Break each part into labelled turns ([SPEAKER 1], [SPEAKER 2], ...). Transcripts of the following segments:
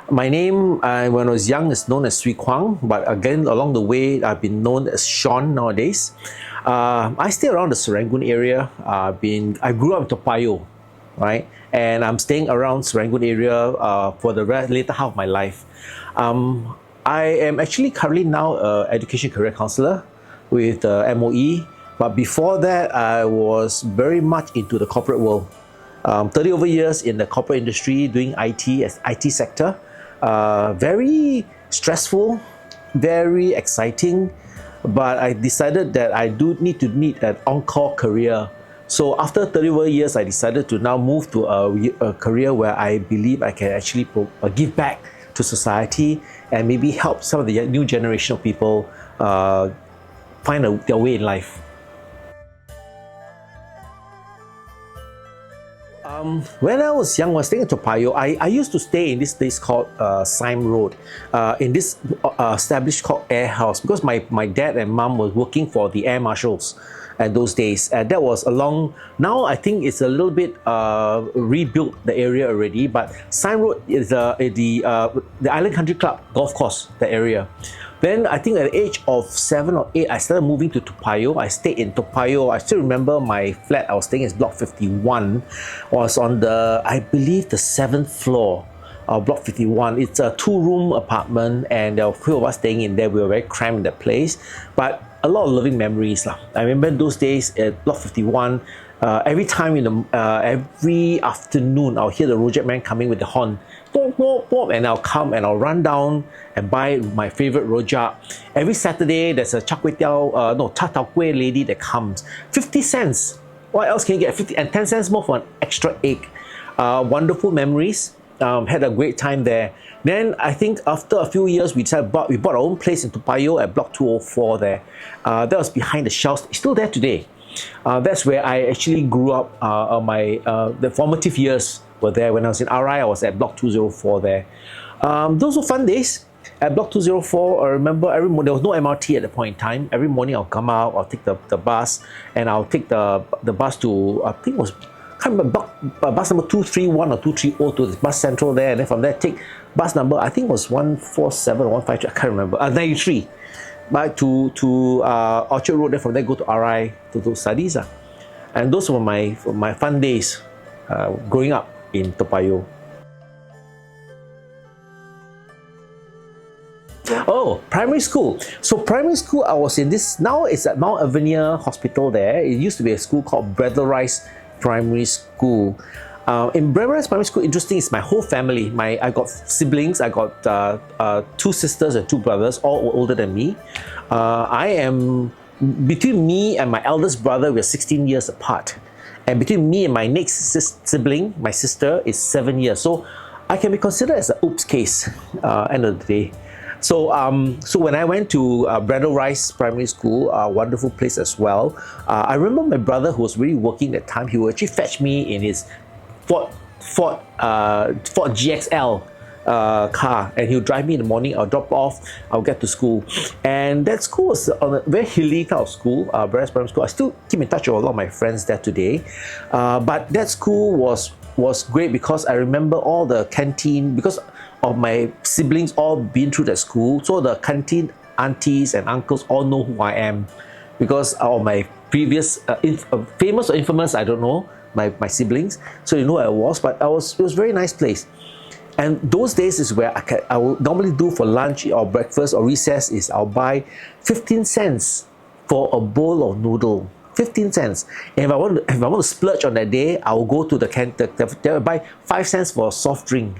[SPEAKER 1] My name, when I was young, is known as Swee Kwang, but again, along the way, I've been known as Shaun nowadays. I stay around the Serangoon area. I grew up in Toa Payoh, right? And I'm staying around Serangoon area for the later half of my life. I am actually currently now an education career counselor with MOE, but before that, I was very much into the corporate world. 30 over years in the corporate industry doing IT as IT sector. Very stressful, very exciting, but I decided that I do need to need an encore career. So after 30 over years, I decided to now move to a career where I believe I can actually give back to society and maybe help some of the new generation of people find their way in life. When I was young, I was staying in Toa Payoh. I used to stay in this place called Sime Road, in this established called Air House, because my dad and mum was working for the Air Marshals at those days. That was along, now I think it's a little bit rebuilt the area already, but Sime Road is the Island Country Club golf course, the area. Then I think at the age of 7 or 8, I started moving to Toa Payoh. I stayed in Toa Payoh. I still remember my flat I was staying in block 51. Was on the, I believe, the 7th floor of block 51. It's a 2-room apartment and there were a few of us staying in there. We were very cramped in that place, but a lot of loving memories. I remember those days at block 51, every time every afternoon, I'll hear the rojak man coming with the horn. Pop, pop, pop, and I'll come and I'll run down and buy my favorite rojak. Every Saturday, there's a cha tau kueh lady that comes. 50 cents. What else can you get? 50 and 10 cents more for an extra egg. Wonderful memories. Had a great time there. Then I think after a few years, we bought our own place in Toa Payoh at block 204 there. That was behind the Shells. It's still there today. That's where I actually grew up. The formative years were there. When I was in RI, I was at block 204 there. Those were fun days. At block 204, I remember every morning, there was no MRT at the point in time. Every morning I'll come out, I'll take the bus, and I'll take the bus to, I think it was, can't remember, bus number 231 or 230 to the bus central there, and then from there take bus number, I think it was 147 or 153, I can't remember, 93, back to Orchard Road, then from there go to RI to do studies. And those were my fun days growing up in Toa Payoh. Oh, primary school. So primary school, I was in this, now it's at Mount Avenir Hospital there. It used to be a school called Braddell Rise Primary School. In Braddell Rise Primary School, interesting is my whole family. I got siblings. I got 2 sisters and 2 brothers, all older than me. Between me and my eldest brother, we're 16 years apart. And between me and my next sibling, my sister, is 7 years. So I can be considered as an oops case, end of the day. So when I went to Braddell Rise Primary School, a wonderful place as well. I remember my brother, who was really working at the time, he would actually fetch me in his Ford GXL car, and he'll drive me in the morning. I'll drop off, I'll get to school. And that school was on a very hilly kind of school, Braddell Rise Primary School. I still keep in touch with a lot of my friends there today. But that school was great because I remember all the canteen, because of my siblings all been through that school, so the canteen aunties and uncles all know who I am because of my previous famous or infamous, I don't know, my siblings, so you know who I was. But it was a very nice place. And those days is where I will normally do for lunch or breakfast or recess is I'll buy 15 cents for a bowl of noodle. 15 cents. And if I want to splurge on that day, I will go to the cafeteria, buy 5 cents for a soft drink.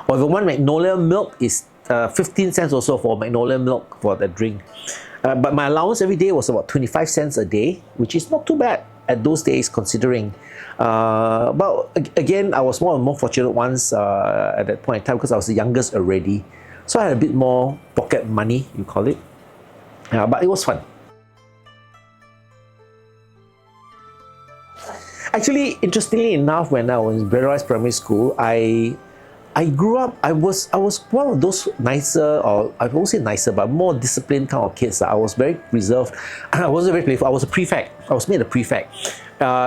[SPEAKER 1] Or if I want Magnolia milk, is 15 cents also for Magnolia milk for the drink. But my allowance every day was about 25 cents a day, which is not too bad at those days considering. But again, I was one of the more fortunate ones at that point in time because I was the youngest already. So I had a bit more pocket money, you call it. But it was fun. Actually, interestingly enough, when I was in Braddell Rise Primary School, I grew up, I was one of those nicer, or I won't say nicer, but more disciplined kind of kids. I was very reserved. I wasn't very playful. I was a prefect. I was made a prefect.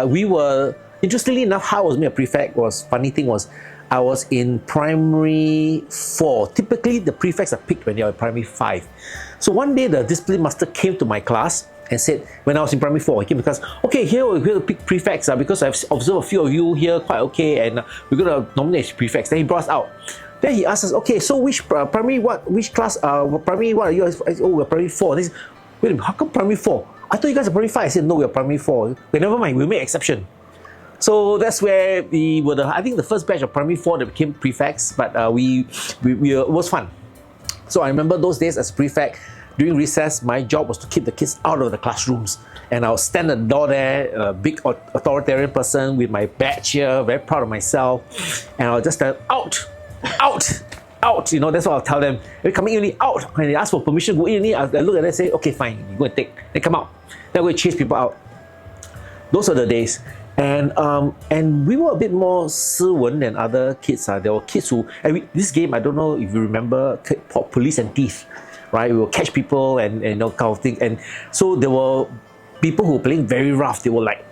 [SPEAKER 1] We were interestingly enough, how I was made a prefect was, funny thing was, I was in primary 4. Typically, the prefects are picked when you're in primary 5. So one day, the discipline master came to my class and said, when I was in primary 4, he came to class, okay, here we're going to pick prefects because I've observed a few of you here quite okay, and we're going to nominate prefects. Then he brought us out. Then he asked us, okay, so which primary, which class, primary what are you? Oh, we're primary 4. He said, wait a minute, how come primary 4? I thought you guys are primary 5. I said, no, we're primary 4. Okay, never mind, we'll make exception. So that's where we were I think the first batch of primary 4 that became prefects, but it was fun. So I remember those days as prefect, during recess, my job was to keep the kids out of the classrooms. And I'll stand at the door there, a big authoritarian person with my badge here, very proud of myself. And I'll just tell them, out, out, out. You know, that's what I'll tell them. They're coming in, out. When they ask for permission, go in, I'll look at them and say, okay, fine, you go and take. They come out. Then I'm going to chase people out. Those are the days. And we were a bit more 斯文 than other kids. There were kids who, this game, I don't know if you remember, police and thief, right? We will catch people and you know, kind of thing. And so there were people who were playing very rough. They were like,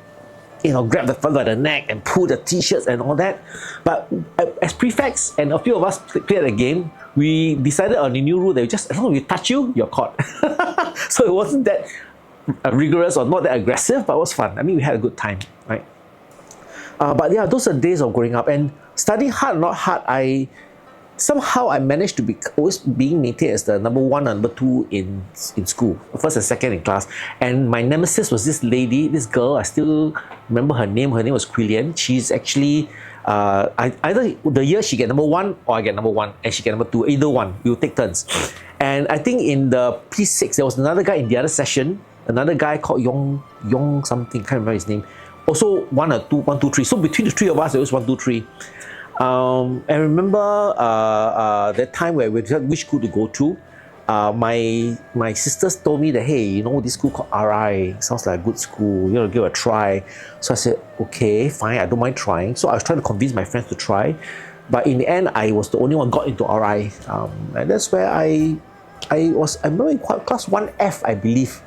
[SPEAKER 1] you know, grab the fellow by the neck and pull the t-shirts and all that. But as prefects, and a few of us played the game, we decided on a new rule that just as long as we touch you, you're caught. So it wasn't that rigorous or not that aggressive, but it was fun. I mean, we had a good time, right? But yeah, those are days of growing up. And studying hard or not hard, somehow I managed to be always being maintained as the number 1 and number 2 in school, first and second in class. And my nemesis was this lady, this girl. I still remember her name. Her name was Quillian. She's actually either the year she get number 1 or I get number 1 and she get number 2. Either one, we will take turns. And I think in the P6 there was another guy in the other session, another guy called Yong something. Can't remember his name. Also 1 or 2, 1, 2, 3. So between the three of us, it was 1, 2, 3. I remember that time where we decided which school to go to. My sisters told me that, hey, you know, this school called RI sounds like a good school, you know, give it a try. So I said, okay, fine, I don't mind trying. So I was trying to convince my friends to try, but in the end, I was the only one got into RI, and that's where I remember in class 1F, I believe,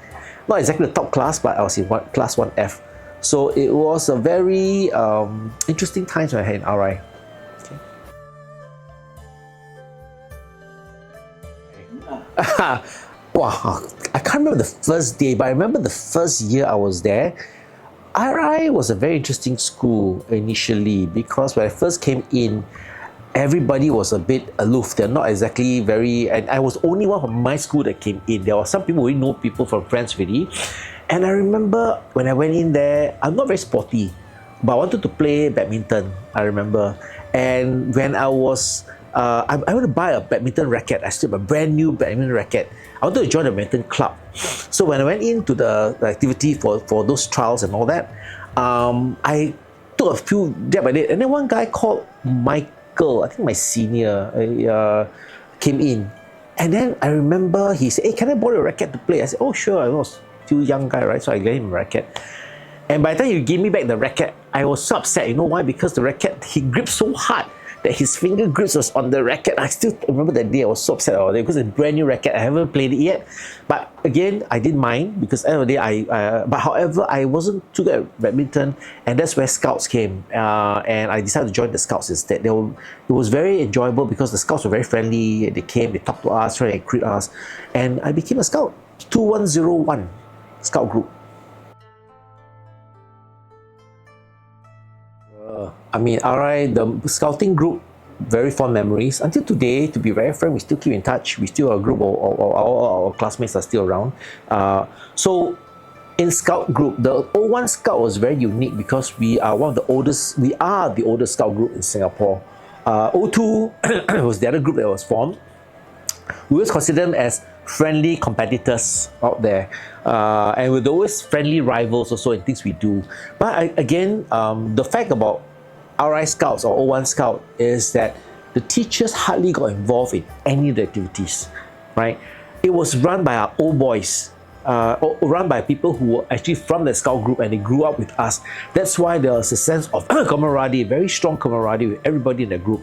[SPEAKER 1] not exactly the top class, but I was in class 1F. So it was a very interesting time when I had in RI. Wow, I can't remember the first day, but I remember the first year I was there. RI was a very interesting school initially because when I first came in, everybody was a bit aloof. They're not exactly very, and I was the only one from my school that came in. There were some people who didn't know people from friends really. And I remember when I went in there, I'm not very sporty, but I wanted to play badminton, I remember. And when I was I wanted to buy a badminton racket. I still have a brand new badminton racket. I wanted to join the badminton club. So when I went into the activity for those trials and all that, I took a few jab at it. And then one guy called Michael, I think my senior, came in. And then I remember he said, hey, can I borrow a racket to play? I said, oh, sure. I was still a young guy, right? So I gave him a racket. And by the time he gave me back the racket, I was so upset. You know why? Because the racket, he gripped so hard that his finger grips was on the racket. I still remember that day. I was so upset about it because it's a brand new racket. I haven't played it yet. But again, I didn't mind because at the end of the day, but however, I wasn't too good at badminton, and that's where scouts came. And I decided to join the scouts instead. It was very enjoyable because the scouts were very friendly. They came, they talked to us, tried to recruit us, and I became a scout. 2101 scout group. I mean, RI, the scouting group, very fond memories. Until today, to be very frank, we still keep in touch. We still are a group of our classmates are still around. So in scout group, the 01 scout was very unique because we are one of the oldest, we are the oldest scout group in Singapore. 02 was the other group that was formed. We always consider them as friendly competitors out there, and with always friendly rivals also in things we do. But again, the fact about RI Scouts or 01 Scout is that the teachers hardly got involved in any of the activities, right? It was run by our old boys, or run by people who were actually from the scout group and they grew up with us. That's why there was a sense of camaraderie, very strong camaraderie with everybody in the group.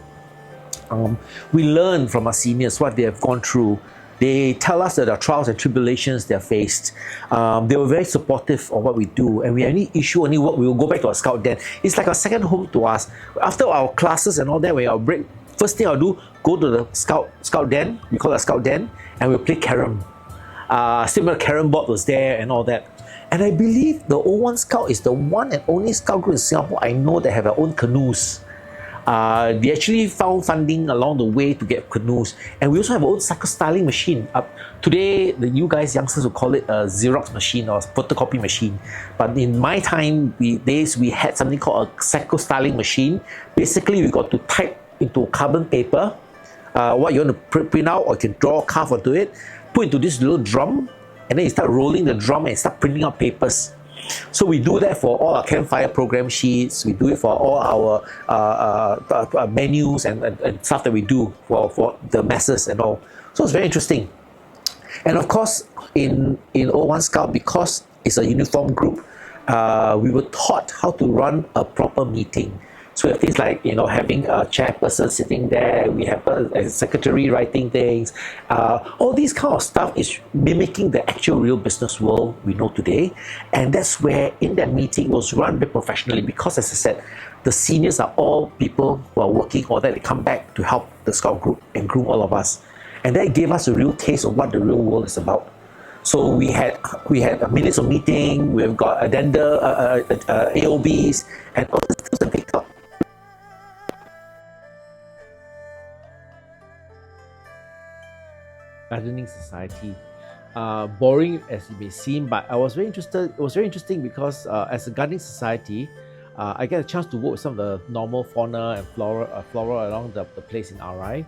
[SPEAKER 1] We learn from our seniors what they have gone through. They tell us that there are trials and tribulations they're faced. They were very supportive of what we do, and we any issue, any work, we will go back to our scout den. It's like a second home to us. After our classes and all that, when our break, first thing I'll do, go to the scout den. We call it a scout den, and we'll play carom. Similar carom board was there and all that. And I believe the 01 Scout is the one and only scout group in Singapore I know that have their own canoes. They actually found funding along the way to get canoes, and we also have our own cycle styling machine. Today, the you guys youngsters will call it a Xerox machine or photocopy machine, but in my time, we had something called a cycle styling machine. Basically, we got to type into carbon paper what you want to print out, or you can draw, carve onto it, put into this little drum, and then you start rolling the drum and start printing out papers. So we do that for all our campfire program sheets. We do it for all our menus and stuff that we do for the masses and all. So it's very interesting. And of course, in 01 Scout, because it's a uniform group, we were taught how to run a proper meeting. So we have things like, having a chairperson sitting there, we have a secretary writing things. All these kind of stuff is mimicking the actual real business world we know today. And that's where in that meeting was run very professionally, because as I said, the seniors are all people who are working or that they come back to help the scout group and groom all of us. And that gave us a real taste of what the real world is about. So we had minutes of meeting, we've got addenda, AOBs, and all the things that pick up. Gardening society, boring as it may seem, but I was very interested. It was very interesting because as a gardening society, I get a chance to work with some of the normal fauna and flora along the place in RI.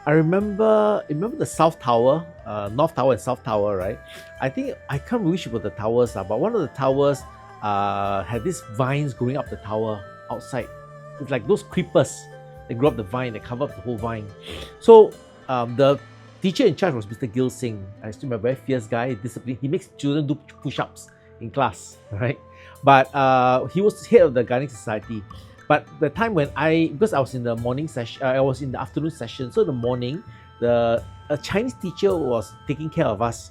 [SPEAKER 1] I remember the South Tower, North Tower and South Tower, right? I think I can't remember which of the towers, but one of the towers had these vines growing up the tower outside. It's like those creepers. They grow up the vine, they cover up the whole vine. So the teacher in charge was Mr. Gil Singh. I still remember, a very fierce guy, disciplined. He makes children do push-ups in class, right? But he was head of the gardening society. But the time when because I was in the morning session, I was in the afternoon session. So in the morning, a Chinese teacher was taking care of us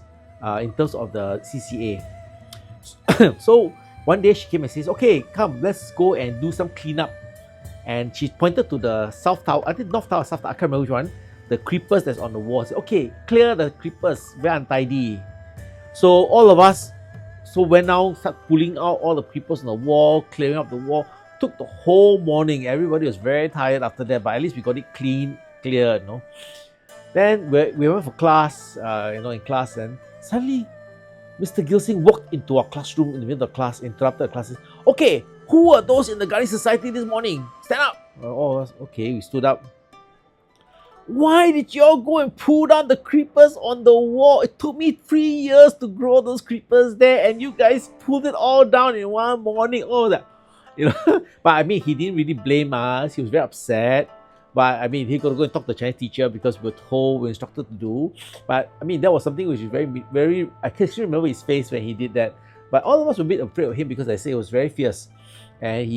[SPEAKER 1] in terms of the CCA. So one day she came and says, "Okay, come, let's go and do some cleanup." And she pointed to the South Tower, I think North Tower, South Tower, I can't remember which one. The creepers that's on the wall. I said, "Okay, clear the creepers, very untidy." So all of us went out, start pulling out all the creepers on the wall, clearing up the wall. Took the whole morning. Everybody was very tired after that, but at least we got it cleared, Then we went for class, in class, and suddenly Mr. Gilsing walked into our classroom in the middle of the class, interrupted the class. Said, "Okay, who are those in the gardening society this morning? Stand up." Oh, okay, we stood up. "Why did you all go and pull down the creepers on the wall? It took me 3 years to grow those creepers there, and you guys pulled it all down in one morning." Oh, that, But I mean, he didn't really blame us. He was very upset. But I mean, he got to go and talk to the Chinese teacher because we were told, we were instructed to do. But I mean, that was something which is very, very. I can still remember his face when he did that. But all of us were a bit afraid of him because I say it was very fierce, and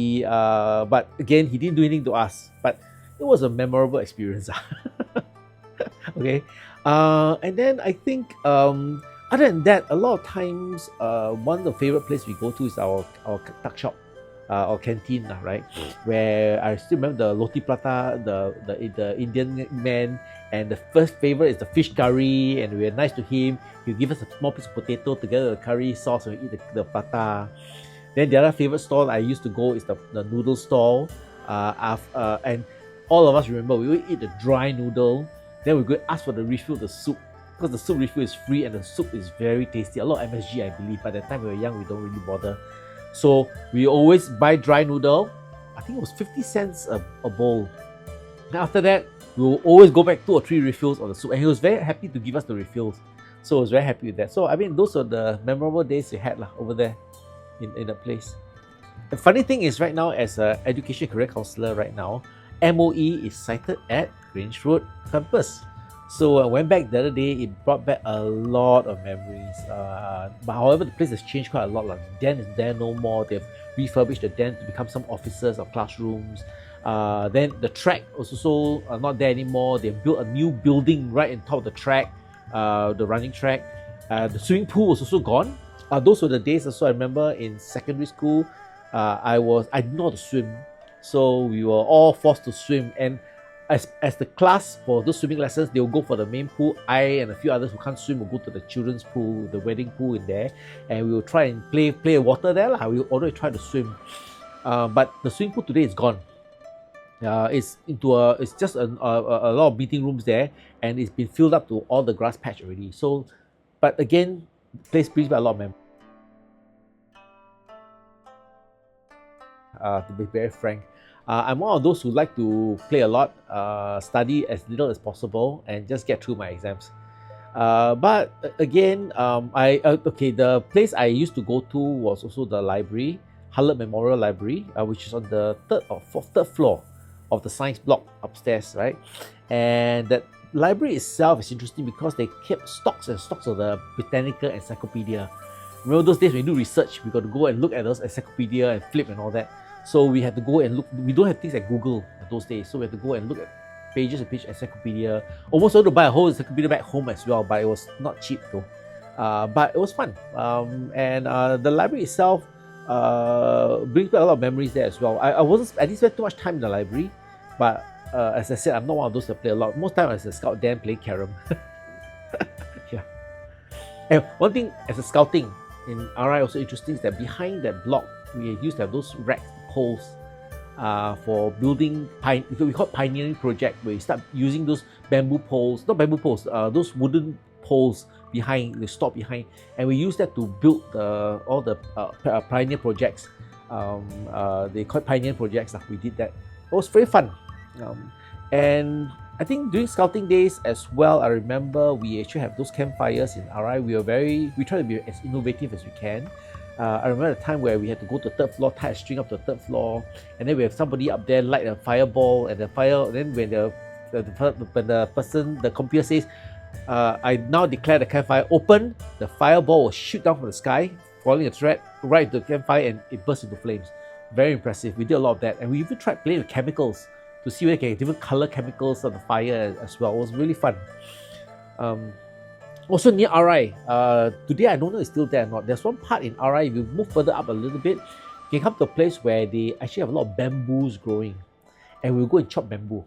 [SPEAKER 1] but again, he didn't do anything to us. But it was a memorable experience. Okay, and then I think other than that, a lot of times one of the favorite places we go to is our tuck shop or canteen, right? Where I still remember the roti prata, the Indian man, and the first favorite is the fish curry, and we were nice to him. He'll give us a small piece of potato together with the curry sauce, and we eat the prata. Then the other favorite stall I used to go is the noodle stall, and all of us remember we would eat the dry noodle. Then we go ask for the refill of the soup, because the soup refill is free and the soup is very tasty. A lot of MSG, I believe. By the time we were young, we don't really bother. So we always buy dry noodle. I think it was 50 cents a bowl. And after that, we will always go back 2 or 3 refills of the soup. And he was very happy to give us the refills. So I was very happy with that. So I mean, those are the memorable days we had over there in that place. The funny thing is, right now, as an education career counselor right now, MOE is sited at Grange Road campus. So I went back the other day, it brought back a lot of memories. But however, the place has changed quite a lot. The den is there no more. They've refurbished the den to become some offices or classrooms. Then the track was also not there anymore. They built a new building right on top of the track. the running track. The swimming pool was also gone. Those were the days also. I remember in secondary school, I didn't know how to swim, so we were all forced to swim. And as the class for those swimming lessons, they will go for the main pool. I and a few others who can't swim will go to the children's pool, the wedding pool in there, and we will try and play water there. We will already try to swim, but the swimming pool today is gone. It's just a lot of meeting rooms there, and it's been filled up to all the grass patch already. So, but again, place brings back a lot of memories. To be very frank, I'm one of those who like to play a lot, study as little as possible, and just get through my exams. But again, the place I used to go to was also the library, Hullard Memorial Library, which is on the third floor of the science block upstairs, right? And that library itself is interesting because they kept stocks and stocks of the Britannica Encyclopedia. Remember those days when we do research, we got to go and look at those encyclopedia and flip and all that. So we had to go and look. We don't have things like Google those days, so we had to go and look at pages and page encyclopedia. Almost wanted to buy a whole encyclopedia back home as well, but it was not cheap though. But it was fun. And the library itself brings back a lot of memories there as well. I didn't spend too much time in the library, but as I said, I'm not one of those that play a lot. Most time as a scout, then playing carom. Yeah. And one thing as a scouting in RI also interesting is that behind that block, we used to have those rack poles for building, we call it pioneering project, where you start using those bamboo poles, not bamboo poles, those wooden poles behind, they stop behind, and we use that to build all the pioneer projects. They call it pioneer projects. We did that. It was very fun. And I think during scouting days as well, I remember we actually have those campfires in RI. We try to be as innovative as we can. I remember the time where we had to go to the third floor, tie a string up to the third floor, and then we have somebody up there light a fireball, and the fire. Then when the computer says, "I now declare the campfire open," the fireball will shoot down from the sky, falling a thread right into the campfire, and it bursts into flames. Very impressive. We did a lot of that, and we even tried playing with chemicals to see whether we can get different color chemicals on the fire as well. It was really fun. Also near RI, today I don't know it's still there or not. There's one part in RI, if you move further up a little bit, you can come to a place where they actually have a lot of bamboos growing. And we'll go and chop bamboo.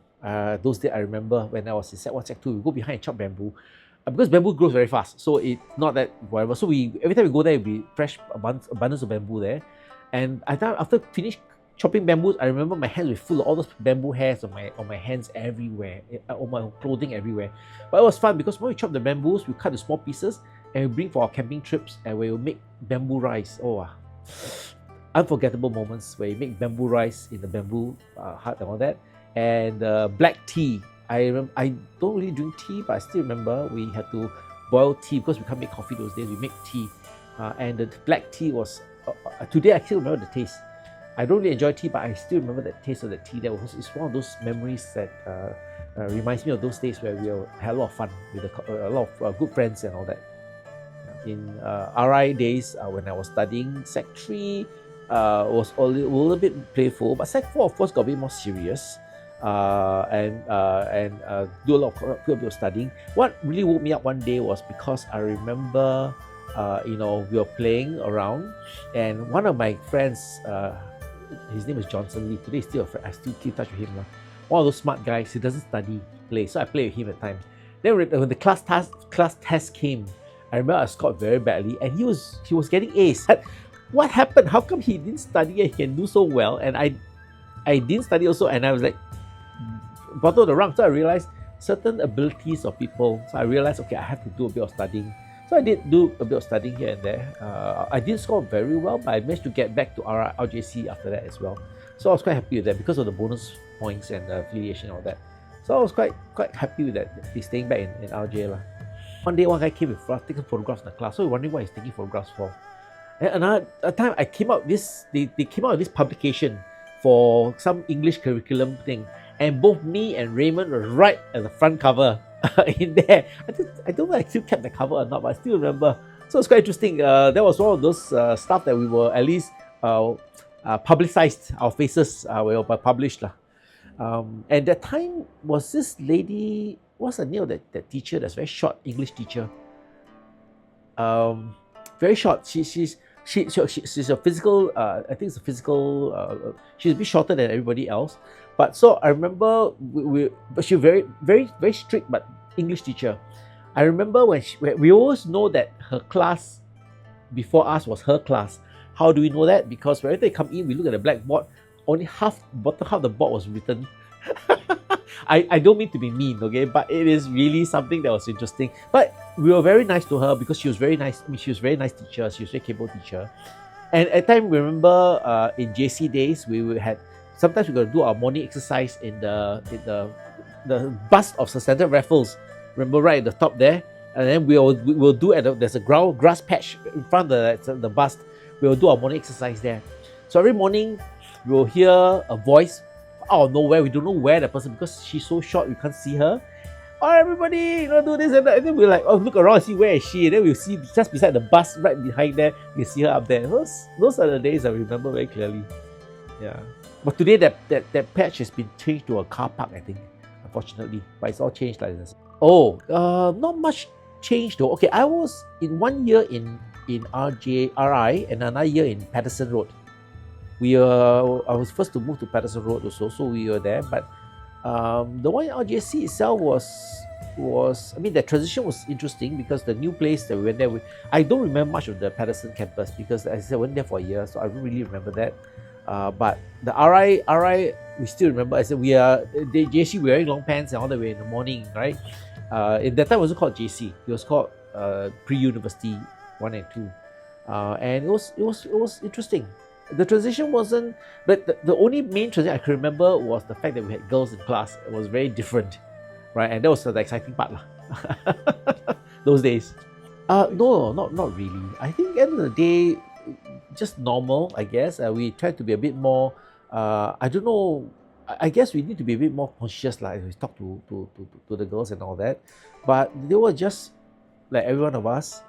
[SPEAKER 1] Those days I remember when I was in Sec 1, Sec 2, we go behind and chop bamboo. Because bamboo grows very fast, so it's not that whatever. So every time we go there, it'll be fresh abundance of bamboo there. And after finish chopping bamboos, I remember my hands were full of all those bamboo hairs on my hands everywhere, on my clothing everywhere. But it was fun because when we chop the bamboos, we cut the small pieces and we bring for our camping trips, and we will make bamboo rice. Unforgettable moments where you make bamboo rice in the bamboo hut and all that. And black tea. I don't really drink tea, but I still remember we had to boil tea because we can't make coffee those days. We make tea, and the black tea was. Today I still remember the taste. I don't really enjoy tea, but I still remember the taste of the tea. It's one of those memories that reminds me of those days where we had a lot of fun with a lot of good friends and all that. In RI days, when I was studying, Sec 3 was a little bit playful, but Sec 4 of course got a bit more serious and do a bit of studying. What really woke me up one day was because I remember we were playing around, and one of my friends, his name is Johnson Lee. Today, still a friend. I still keep in touch with him. One of those smart guys. He doesn't study, play. So I play with him at the time. Then when the class test came, I remember I scored very badly, and he was getting A's. What happened? How come he didn't study and he can do so well, and I didn't study also? And I was like, bottom of the rung. So I realized certain abilities of people. So I realized, okay, I have to do a bit of studying. So I did do a bit of studying here and there. I didn't score very well, but I managed to get back to RJC after that as well. So I was quite happy with that because of the bonus points and the affiliation and all that. So I was quite happy with that, staying back in RJ. One day, one guy came with taking photographs in the class. So we're wondering what he's taking photographs for. And another time, they came out with this publication for some English curriculum thing. And both me and Raymond were right at the front cover. In there, I don't know if I still kept the cover or not, but I still remember. So it's quite interesting. That was one of those stuff that we were at least publicized. Our faces were published. And that time was this lady, what's her name, that teacher, that's very short, English teacher. Very short. She's a physical, I think it's a physical, she's a bit shorter than everybody else. But so I remember, but she was very, very, very strict, but English teacher. I remember when we always know that her class before us was her class. How do we know that? Because whenever they come in, we look at the blackboard, only bottom half the board was written. I don't mean to be mean, okay, but it is really something that was interesting. But we were very nice to her because she was very nice. I mean, she was a very nice teacher. She was a very capable teacher. And at the time, remember in JC days, we had sometimes we got to do our morning exercise in the bust of Sir Standard Raffles. Remember, right at the top there, and then we'll do there's a grass patch in front of the bust. We'll do our morning exercise there. So every morning we'll hear a voice out of nowhere. We don't know where the person, because she's so short we can't see her. Oh, everybody, do this and that. And then we're like, look around and see where is she. And then we'll see just beside the bus, right behind there, we see her up there. Those are the days I remember very clearly. Yeah. But today that patch has been changed to a car park, I think, unfortunately. But it's all changed like this. Oh, not much change though. Okay, I was in 1 year in RI and another year in Patterson Road. I was first to move to Patterson Road also, so we were there. But the one in RJC itself was, I mean, the transition was interesting because the new place that we went there, I don't remember much of the Patterson campus because, as I said, I went there for a year, so I don't really remember that. But the RI, we still remember. I said, the JC, wearing long pants and all the way in the morning, right? In that time, it wasn't called JC. It was called Pre-University 1 and 2. And it was interesting. The transition wasn't, but the only main transition I can remember was the fact that we had girls in class. It was very different, right? And that was the exciting part those days. No, not really. I think at the end of the day, just normal, I guess. We tried to be a bit more, I don't know, I guess we need to be a bit more conscious as we talk to the girls and all that. But they were just like every one of us.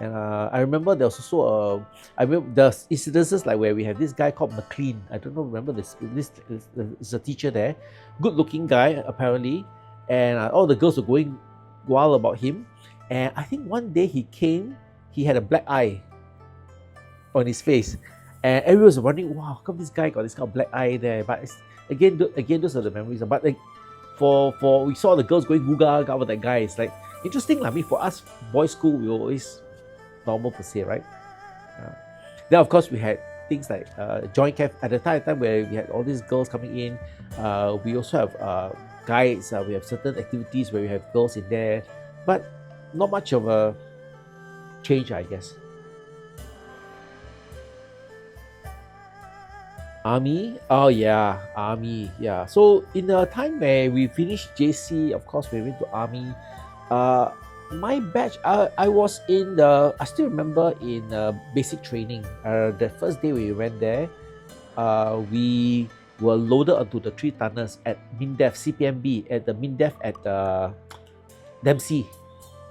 [SPEAKER 1] And I remember there was also I remember the incidences like where we had this guy called McLean. I don't know, remember this is a teacher there. Good looking guy, apparently. And all the girls were going wild about him. And I think one day he came, he had a black eye on his face. And everyone was wondering, wow, how come this guy got this kind of black eye there? But again, those are the memories. But like, for we saw the girls going gaga with that guy. It's like interesting. I mean, for us, boys' school, we were always normal per se, right? Then of course we had things like joint camp at the time where we had all these girls coming in. We also have guides. We have certain activities where we have girls in there, but not much of a change, I guess. Army? Oh yeah, Army, yeah. So in the time where we finished JC, of course we went to Army. My batch, I was I still remember in basic training. The first day we went there, we were loaded onto the 3 tonners at MINDEF, CPMB, at the MINDEF at Dempsey.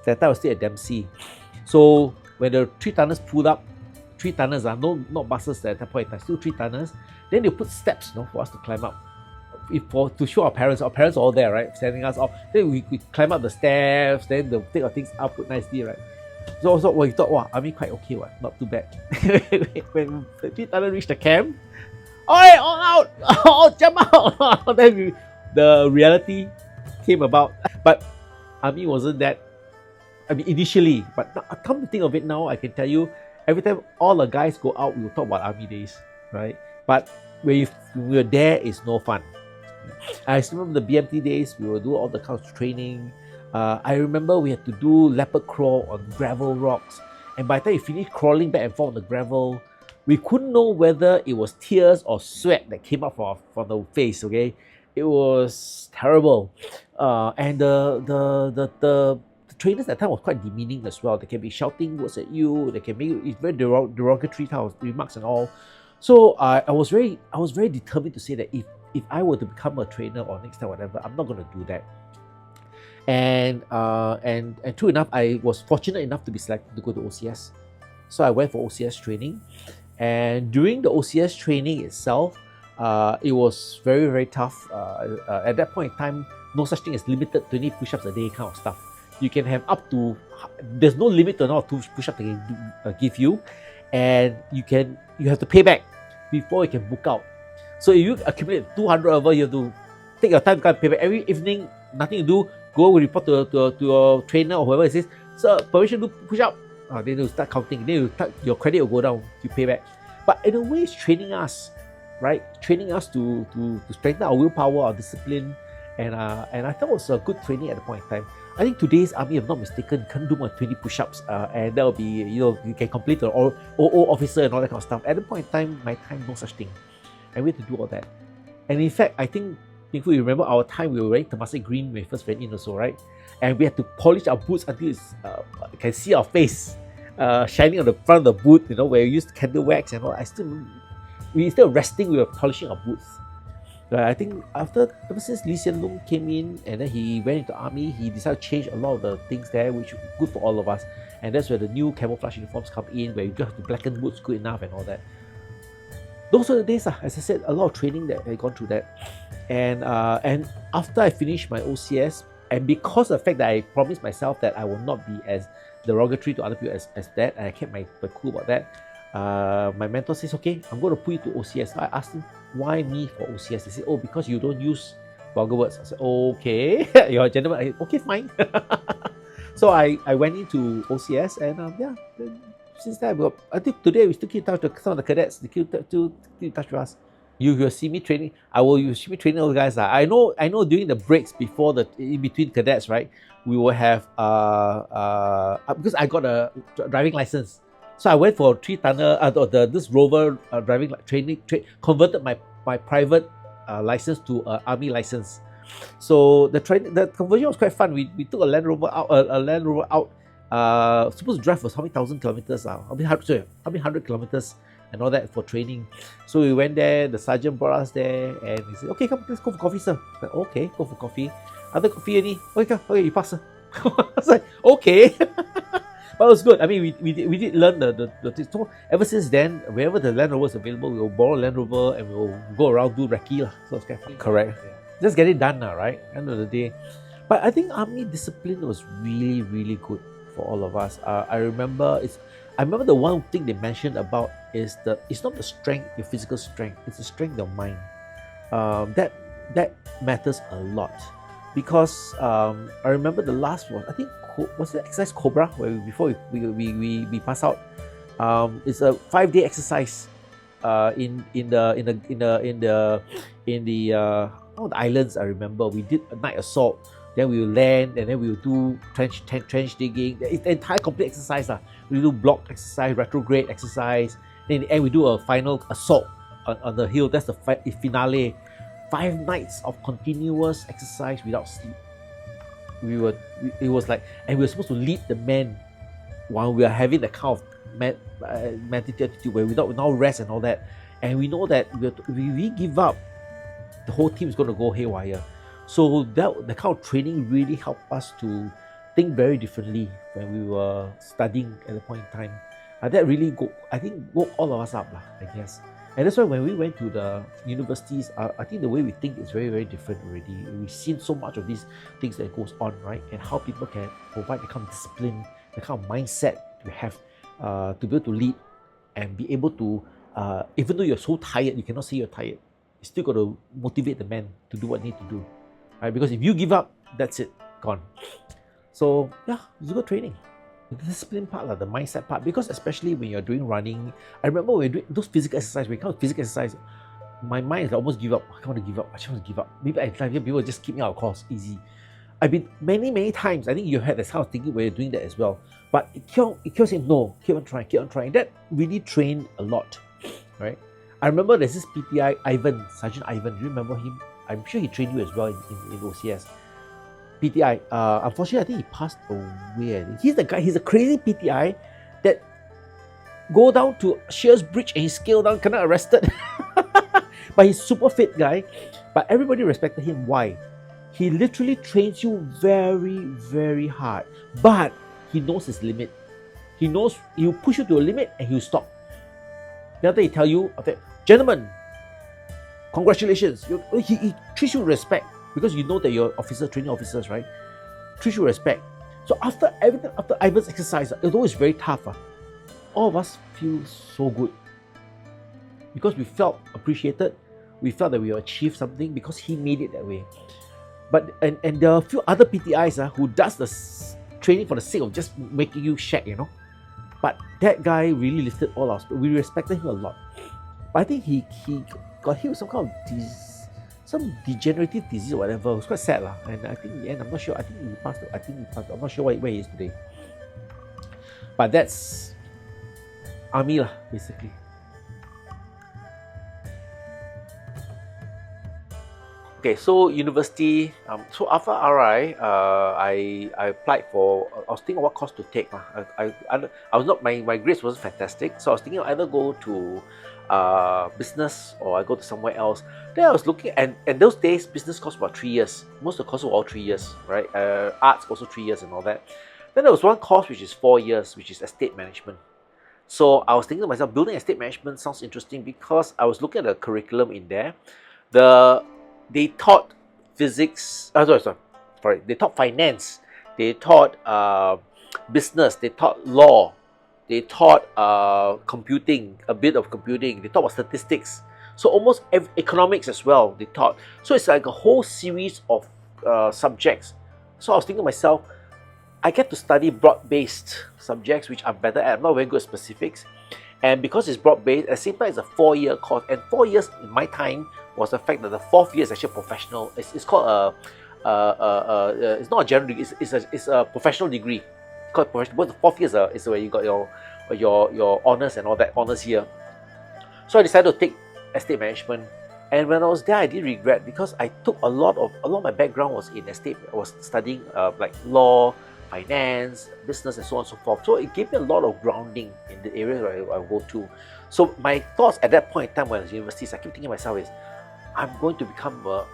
[SPEAKER 1] That time I was still at Dempsey. So when the 3 tonners pulled up, 3 tonners, not buses at that point in time, still 3 tonners, then they put steps for us to climb up. To show our parents are all there, right? Sending us off. Then we climb up the steps, then they'll take our things up, put nicely, right? So we thought, wow, I mean, quite okay, not too bad. When the 3 tonners reached the camp, oi, all out! All jump out! Then the reality came about. But Army wasn't that, I mean, initially, but come to think of it now, I can tell you, every time all the guys go out, we will talk about Army days, right? But when we're there, it's no fun. I still remember the BMT days, we will do all the kinds of training. I remember we had to do leopard crawl on gravel rocks. And by the time we finished crawling back and forth on the gravel, we couldn't know whether it was tears or sweat that came up from the face, okay? It was terrible. And the trainers at the time was quite demeaning as well. They can be shouting words at you, they can make it's very derogatory type of remarks and all. So I was very determined to say that if I were to become a trainer or next time whatever, I'm not going to do that. And true enough, I was fortunate enough to be selected to go to OCS. So I went for OCS training. And during the OCS training itself, It was very, very tough. At that point in time, no such thing as limited 20 push-ups a day kind of stuff. You can have up to, there's no limit to the number of push-ups they can give you, and you have to pay back before you can book out. So if you accumulate 200 over, you have to take your time to pay back. Every evening, nothing to do, go report to your trainer or whoever it is. So permission to push-up. Then you start counting. Then your credit will go down. You pay back. But in a way, it's training us, right? Training us to strengthen our willpower, our discipline, and I thought it was a good training at the point in time. I think today's army, if I'm not mistaken, can't do more than 20 push-ups, and that will be, you can complete the OO officer and all that kind of stuff. At the point in time, my time, no such thing, and we had to do all that. And in fact, I think if you remember our time, we were wearing Temasek green when we first went in also, right? And we had to polish our boots until you can see our face shining on the front of the boot, where we used candle wax and all. Instead of resting, we were polishing our boots. I think ever since Lee Hsien Loong came in and then he went into the army, he decided to change a lot of the things there, which is good for all of us. And that's where the new camouflage uniforms come in, where you don't have to blacken boots good enough and all that. Those were the days, as I said, a lot of training that I gone through that. And after I finished my OCS, and because of the fact that I promised myself that I will not be as derogatory to other people as that, and I kept my cool about that, my mentor says, okay, I'm going to put you to OCS. So I asked him, why me for OCS? They said, oh, because you don't use vulgar words. I said, okay, you're a gentleman. Okay, fine. So I went into OCS, and since then, I think today we still keep in touch with some of the cadets. They keep in touch with us. You will see me training. You see me training all the guys. I know during the breaks before in between cadets, right? We will have because I got a driving license. So I went for 3-tonner, this rover driving training, converted my private license to an army license. So the conversion was quite fun. We took a Land Rover out. Supposed to drive for how many thousand kilometers? How many hundred kilometers and all that for training. So we went there. The sergeant brought us there, and he said, "Okay, come, let's go for coffee, sir." I said, okay, go for coffee. Other coffee, any? Okay, you pass, sir. I was like, okay. But it was good. I mean, we did learn the things. So ever since then, wherever the Land Rover is available, we will borrow Land Rover and we will go around, do recce. So it's kind of fun. Correct. Yeah. Just get it done now, right? End of the day. But I think army discipline was really, really good for all of us. I remember the one thing they mentioned about is it's not the strength, your physical strength, it's the strength of mind. That matters a lot. Because I remember the last one, I think, was it exercise Cobra, where before we pass out. It's a 5-day exercise in the islands. I remember we did a night assault. Then we will land, and then we will do trench digging. It's the entire complete exercise. We do block exercise, retrograde exercise. Then in the end, we do a final assault on the hill. That's the finale. 5 nights of continuous exercise without sleep. It was like, and we were supposed to lead the men while we are having the kind of meditative attitude where we now rest and all that. And we know that if we give up, the whole team is going to go haywire. So the kind of training really helped us to think very differently when we were studying at the point in time. That really woke all of us up, I guess. And that's why when we went to the universities, I think the way we think is very, very different already. We've seen so much of these things that goes on, right? And how people can provide the kind of discipline, the kind of mindset to have to be able to lead and be able to, even though you're so tired, you cannot say you're tired. You still got to motivate the men to do what they need to do, right? Because if you give up, that's it, gone. So yeah, it's good training. The discipline part, the mindset part, because especially when you're doing running, I remember when you're doing those physical exercise, when it comes to physical exercise, my mind is almost give up. I can't want to give up. I just want to give up. Maybe at times people just keep me out of course, easy. I've been many times, I think you had this kind of thinking where you're doing that as well. But it keeps saying, no, keep on trying. That really trained a lot, right? I remember there's this PTI, Sergeant Ivan. Do you remember him? I'm sure he trained you as well in OCS. PTI, unfortunately, I think he passed away. He's the guy, he's a crazy PTI that go down to Shears Bridge and he scaled down, cannot arrested. But he's super fit guy. But everybody respected him. Why? He literally trains you very, very hard. But he knows his limit. He knows he'll push you to a limit and he'll stop. Then after he tell you, gentlemen, congratulations. He treats you with respect because you know that you're training officers, right? Treats you with respect. So after everything, after Ivan's exercise, although it's very tough, all of us feel so good because we felt appreciated. We felt that we achieved something because he made it that way. But and there are a few other PTIs who does the training for the sake of just making you shag, But that guy really lifted all us. We respected him a lot. But I think he got hit with some kind of some degenerative disease or whatever. It was quite sad, and I think in the end, I'm not sure. I think he passed. I'm not sure where he is today. But that's army basically. Okay, so university. So after RI, I applied for. I was thinking what course to take. I was not my grades wasn't fantastic, so I was thinking I'll either go to business or I go to somewhere else. Then I was looking, and those days business course about 3 years. Most of the courses were all 3 years, right? Arts also 3 years and all that. Then there was one course which is 4 years, which is estate management. So I was thinking to myself, building estate management sounds interesting because I was looking at the curriculum in there. They taught physics. Sorry. They taught finance. They taught business. They taught law. They taught computing, a bit of computing. They taught about statistics. So almost economics as well, they taught. So it's like a whole series of subjects. So I was thinking to myself, I get to study broad-based subjects, which I'm better at. I'm not very good at specifics. And because it's broad-based, at the same time, it's a 4-year course. And 4 years in my time was the fact that the 4th year is actually professional. It's called it's not a general degree, it's a professional degree. Called professional. But the 4th year is where you got your honors and all that, honors year. So I decided to take estate management. And when I was there, I didn't regret because I took a lot of my background was in estate. I was studying like law, finance, business, and so on and so forth. So it gave me a lot of grounding in the area where I go to. So my thoughts at that point in time when I was in universities, I keep thinking to myself is, I'm going to become a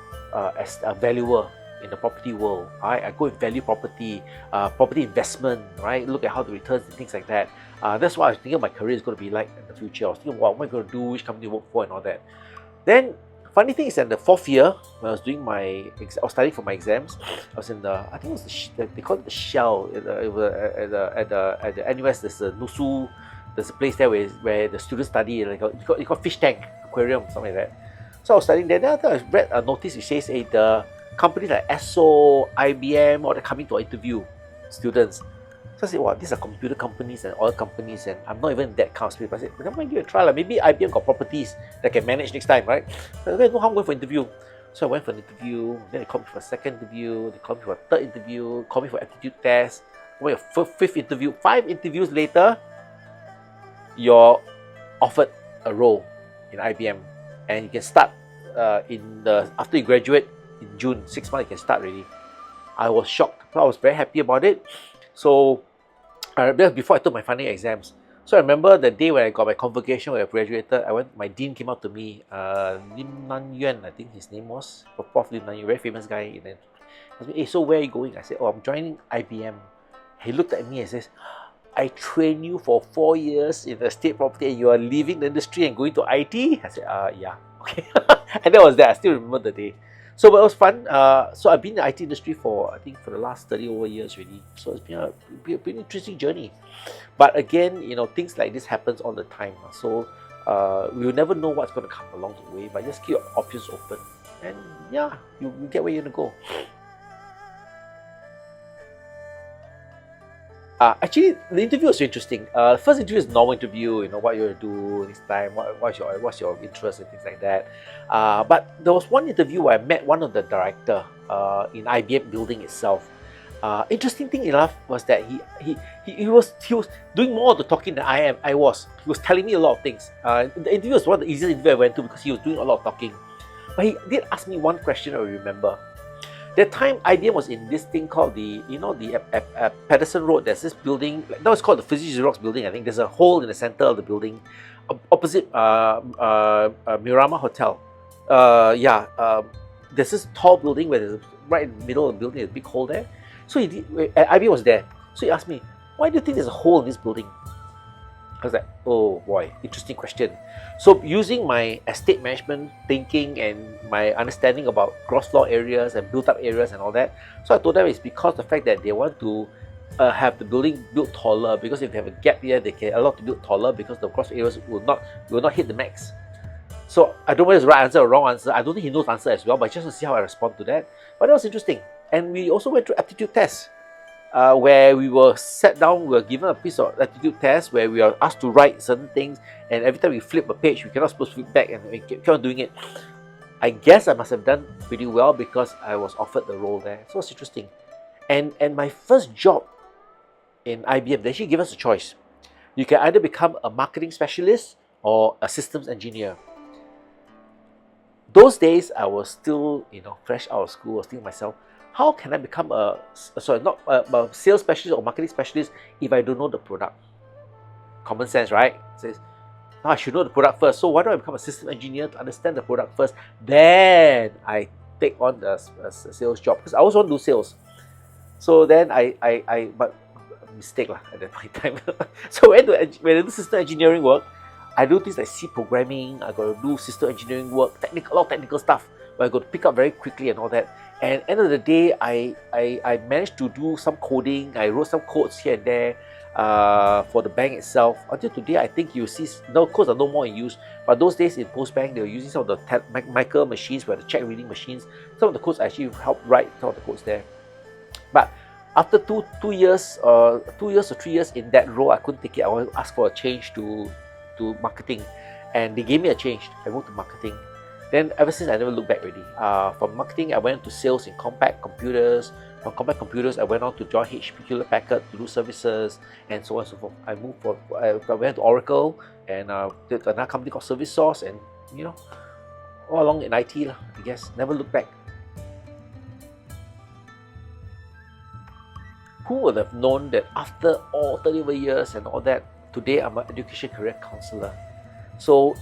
[SPEAKER 1] valuer in the property world. Right? I go and value property, property investment, right? Look at how the returns and things like that. That's what I was thinking my career is going to be like in the future. I was thinking, what am I going to do, which company to work for and all that. Then funny thing is that in the 4th year, when I was doing I was studying for my exams, I was in I think it was they call it the Shell. At the NUS, there's a Nusu, there's a place there where the students study, like you got fish tank, aquarium, something like that. So I was studying there. Then I read a notice which says, the companies like ESSO, IBM, all they're coming to interview students. So I said, wow, these are computer companies and oil companies, and I'm not even in that kind of space. But I said, but I'm going to give it a try. Maybe IBM got properties that can manage next time, right? So I know how I'm going for interview. So I went for an interview. Then they called me for a second interview. They called me for a third interview. Called me for aptitude test. Went for a 5th interview. 5 interviews later, you're offered a role in IBM, and you can start after you graduate in June, 6 months you can start already. I was shocked. So I was very happy about it. So before I took my final exams. So I remember the day when I got my convocation when I graduated, my dean came out to me, Lim Nan Yuan, I think his name was, Prof. Lim Nan Yuan, very famous guy. And then he asked me, hey, so where are you going? I said, oh, I'm joining IBM. He looked at me and says, I trained you for 4 years in the estate property and you are leaving the industry and going to IT? I said, yeah, okay. And that was that. I still remember the day. So but it was fun. So I've been in the IT industry for the last 30 over years really. So it's been a pretty interesting journey. But again, things like this happens all the time. So we will never know what's going to come along the way. But just keep your options open, and yeah, you get where you're going to go. Actually, the interview was interesting. First interview is a normal interview, what you're going to do next time, what's your interest and things like that. But there was one interview where I met one of the director in IBM building itself. Interesting thing enough was that he was doing more of the talking than I was. He was telling me a lot of things. The interview was one of the easiest interviews I went to because he was doing a lot of talking. But he did ask me one question I remember. That time, IBM was in this thing called the Patterson Road. There's this building, now it's called the Physics Xerox building, I think. There's a hole in the center of the building, opposite Miramar Hotel. There's this tall building where there's right in the middle of the building, there's a big hole there. So IBM was there. So he asked me, why do you think there's a hole in this building? I was like, oh boy, interesting question. So using my estate management thinking and my understanding about gross floor areas and built up areas and all that, so I told them it's because the fact that they want to have the building built taller, because if they have a gap here, they can allow to build taller because the gross areas will not hit the max. So I don't know whether it's the right answer or wrong answer. I don't think he knows the answer as well, but just to see how I respond to that. But that was interesting. And we also went through aptitude tests. Where we were sat down, we were given a piece of aptitude test where we are asked to write certain things, and every time we flip a page, we cannot supposed to flip back, and we keep on doing it. I guess I must have done pretty well because I was offered the role there. So it's interesting. And my first job in IBM, they actually gave us a choice. You can either become a marketing specialist or a systems engineer. Those days, I was still, fresh out of school. I was thinking to myself, how can I become a sales specialist or marketing specialist if I don't know the product? Common sense, right? It says, I should know the product first. So why don't I become a system engineer to understand the product first? Then I take on the sales job, because I always want to do sales. So then but mistake at that point in time. So when I do system engineering work, I do things like C programming. I got to do system engineering work, a lot of technical stuff, where I got to pick up very quickly and all that. And at the end of the day, I managed to do some coding. I wrote some codes here and there for the bank itself. Until today, I think you see, no codes are no more in use. But those days in Postbank, they were using some of the micro machines, where the check reading machines. Some of the codes actually helped write some of the codes there. But after two years or 3 years in that role, I couldn't take it. I asked for a change to marketing, and they gave me a change. I moved to marketing. Then ever since, I never looked back already. From marketing, I went to sales in Compaq Computers. From Compaq Computers, I went on to join HP Hewlett Packard to do services, and so on and so forth. I went to Oracle, and did another company called Service Source, and all along in IT, I guess. Never looked back. Who would have known that after all 30 over years and all that, today I'm an education career counselor. So,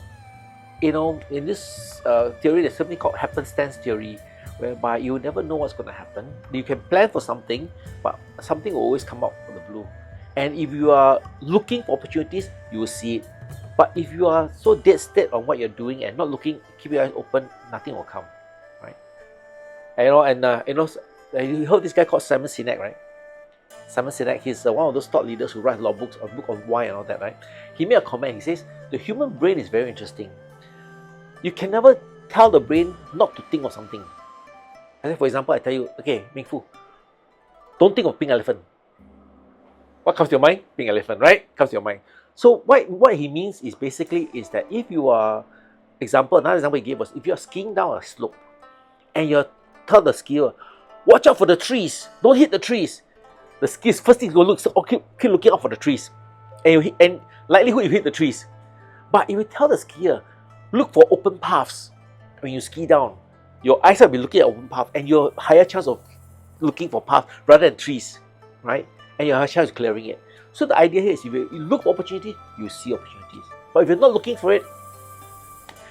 [SPEAKER 1] in this theory, there's something called happenstance theory, whereby you never know what's going to happen. You can plan for something, but something will always come out of the blue. And if you are looking for opportunities, you will see it. But if you are so dead set on what you're doing and not looking, keep your eyes open, nothing will come, right? You heard this guy called Simon Sinek, right? Simon Sinek, he's one of those thought leaders who writes a lot of books, a book on why and all that, right? He made a comment. He says, the human brain is very interesting. You can never tell the brain not to think of something. And for example, I tell you, okay, Ming Fu, don't think of pink elephant. What comes to your mind? Pink elephant, right? Comes to your mind. So what he means is basically is that if you are, another example he gave was, if you are skiing down a slope and you tell the skier, watch out for the trees, don't hit the trees. The skier first thing is going to look, so keep looking out for the trees, and likelihood you hit the trees. But if you tell the skier, look for open paths when you ski down, your eyes will be looking at open path, and you're higher chance of looking for path rather than trees, right? And your higher chance of clearing it. So the idea here is, if you look for opportunity, you see opportunities. But if you're not looking for it,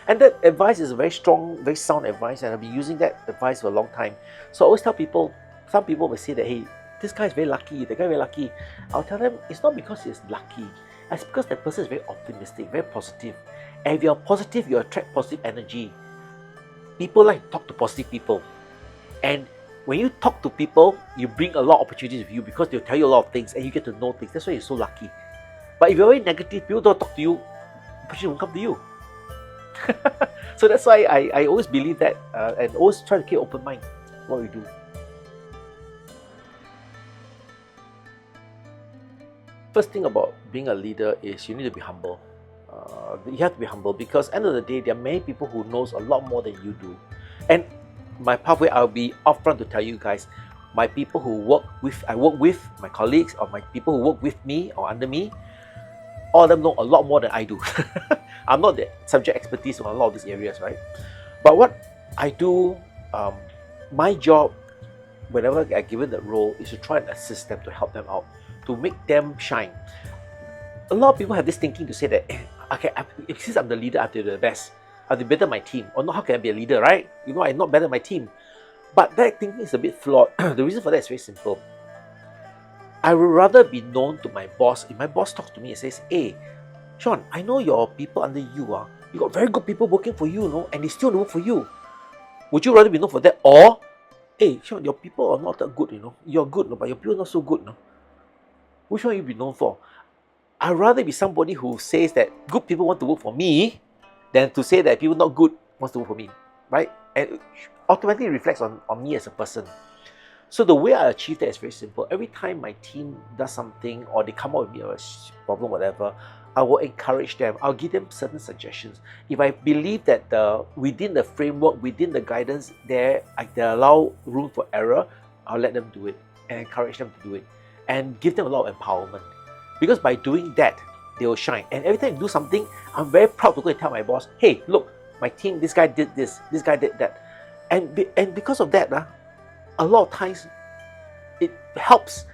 [SPEAKER 1] and that advice is a very strong, very sound advice, and I've been using that advice for a long time. So I always tell people, some people will say that, hey, this guy is very lucky, that guy is very lucky. I'll tell them, it's not because he's lucky. It's because that person is very optimistic, very positive. And if you're positive, you attract positive energy. People like to talk to positive people. And when you talk to people, you bring a lot of opportunities with you, because they'll tell you a lot of things and you get to know things. That's why you're so lucky. But if you're very negative, people don't talk to you, opportunity won't come to you. So that's why I always believe that, and always try to keep open mind what we do. First thing about being a leader is you need to be humble. You have to be humble, because at the end of the day, there are many people who knows a lot more than you do. And my pathway, I'll be upfront to tell you guys, my people who I work with, my colleagues, or my people who work with me or under me, all of them know a lot more than I do. I'm not the subject expertise on a lot of these areas, right? But what I do, my job, whenever I given that role, is to try and assist them, to help them out, to make them shine. A lot of people have this thinking to say that, okay, since I'm the leader, I have to do the best. I have to better my team. Or not, how can I be a leader, right? I'm not better my team. But that thinking is a bit flawed. The reason for that is very simple. I would rather be known to my boss. If my boss talks to me and says, hey,
[SPEAKER 2] Shaun, I know your people under you, you got very good people working for you, no? And they still work for you. Would you rather be known for that? Or, hey, Shaun, your people are not that good, You're good, no? But your people are not so good, no? Which one will you be known for? I'd rather be somebody who says that good people want to work for me than to say that people not good wants to work for me, right? And it automatically reflects on me as a person. So the way I achieve that is very simple. Every time my team does something or they come up with me a problem, whatever, I will encourage them. I'll give them certain suggestions. If I believe that within the framework, within the guidance there, they allow room for error, I'll let them do it and encourage them to do it and give them a lot of empowerment. Because by doing that, they will shine. And every time I do something, I'm very proud to go and tell my boss, hey, look, my team, this guy did this, this guy did that. And because of that, a lot of times it helps